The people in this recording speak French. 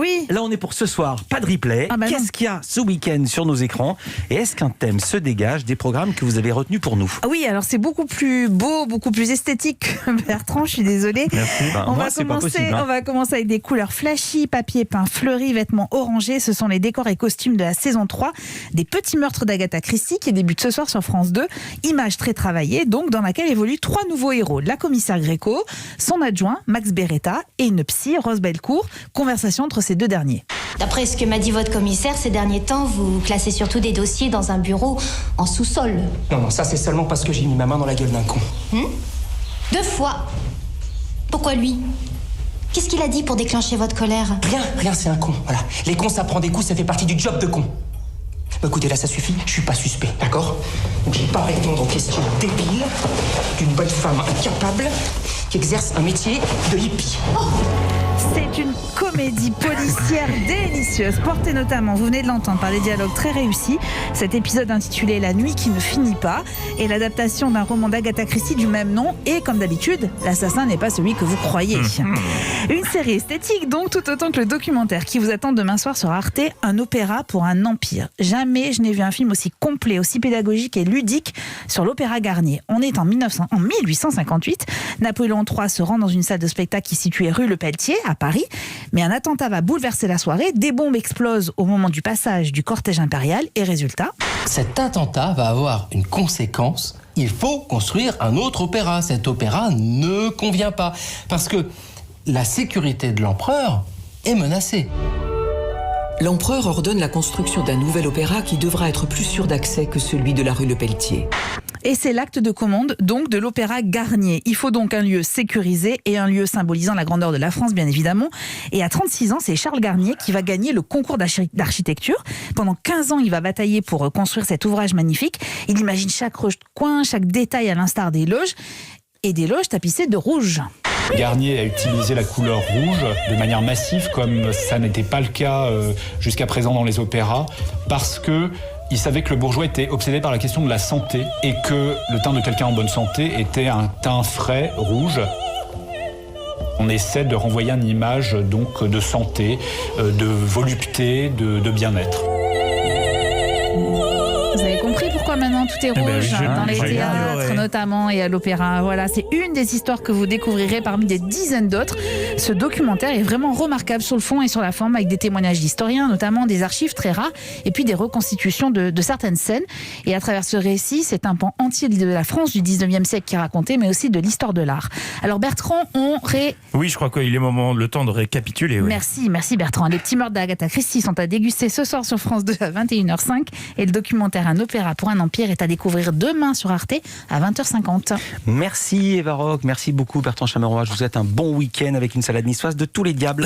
Oui. Là, on est pour ce soir, pas de replay. Ah bah Qu'est-ce qu'il y a ce week-end sur nos écrans? Et est-ce qu'un thème se dégage des programmes que vous avez retenus pour nous? Oui, alors c'est beaucoup plus beau, beaucoup plus esthétique que Bertrand, je suis désolée. Merci. On va commencer avec des couleurs flashy, papier peint fleuri, vêtements orangés. Ce sont les décors et costumes de la saison 3 des Petits Meurtres d'Agatha Christie qui débute ce soir sur France 2. Image très travaillée, donc, dans laquelle évoluent 3 nouveaux héros. La commissaire Gréco, son adjoint, Max Beretta, et une psy, Rose Bellecour. Conversation entre ces deux derniers. D'après ce que m'a dit votre commissaire, ces derniers temps, vous classez surtout des dossiers dans un bureau en sous-sol. Non, ça c'est seulement parce que j'ai mis ma main dans la gueule d'un con. 2 fois. Pourquoi lui? Qu'est-ce qu'il a dit pour déclencher votre colère? Rien, c'est un con, voilà. Les cons, ça prend des coups, ça fait partie du job de con. Bah écoutez, là ça suffit, je suis pas suspect, d'accord? Donc j'ai pas à répondre aux questions débiles d'une bonne femme incapable qui exerce un métier de hippie. C'est une comédie policière délicieuse, portée notamment, vous venez de l'entendre, par des dialogues très réussis. Cet épisode intitulé La nuit qui ne finit pas est l'adaptation d'un roman d'Agatha Christie du même nom. Et comme d'habitude, l'assassin n'est pas celui que vous croyez. Une série esthétique donc, tout autant que le documentaire qui vous attend demain soir sur Arte, un opéra pour un empire. Jamais je n'ai vu un film aussi complet, aussi pédagogique et ludique sur l'Opéra Garnier. On est en 1858. Napoléon III se rend dans une salle de spectacle qui est située rue Le Pelletier, à Paris, mais un attentat va bouleverser la soirée, des bombes explosent au moment du passage du cortège impérial et résultat... Cet attentat va avoir une conséquence, il faut construire un autre opéra. Cet opéra ne convient pas, parce que la sécurité de l'empereur est menacée. L'empereur ordonne la construction d'un nouvel opéra qui devra être plus sûr d'accès que celui de la rue Le Pelletier. Et c'est l'acte de commande donc de l'Opéra Garnier. Il faut donc un lieu sécurisé et un lieu symbolisant la grandeur de la France, bien évidemment. Et à 36 ans, c'est Charles Garnier qui va gagner le concours d'architecture. Pendant 15 ans, il va batailler pour construire cet ouvrage magnifique. Il imagine chaque coin, chaque détail à l'instar des loges. Et des loges tapissées de rouge. Garnier a utilisé la couleur rouge de manière massive, comme ça n'était pas le cas jusqu'à présent dans les opéras, parce que il savait que le bourgeois était obsédé par la question de la santé et que le teint de quelqu'un en bonne santé était un teint frais, rouge. On essaie de renvoyer une image donc de santé, de volupté, de bien-être. Vous avez compris pourquoi maintenant tout est rouge dans les théâtres notamment et à l'opéra. Voilà, c'est une des histoires que vous découvrirez parmi des dizaines d'autres. Ce documentaire est vraiment remarquable sur le fond et sur la forme, avec des témoignages d'historiens, notamment des archives très rares, et puis des reconstitutions de certaines scènes. Et à travers ce récit, c'est un pan entier de la France du 19e siècle qui est raconté, mais aussi de l'histoire de l'art. Alors Bertrand, Oui, je crois qu'il est le temps de récapituler. Oui. Merci Bertrand. Les Petits Meurtres d'Agatha Christie sont à déguster ce soir sur France 2 à 21h05 et le documentaire Un opéra pour un empire est à découvrir demain sur Arte à 20h50. Merci Eva Rock, merci beaucoup Bertrand Chameroy. Je vous souhaite un bon week-end avec une salade niçoise de tous les diables.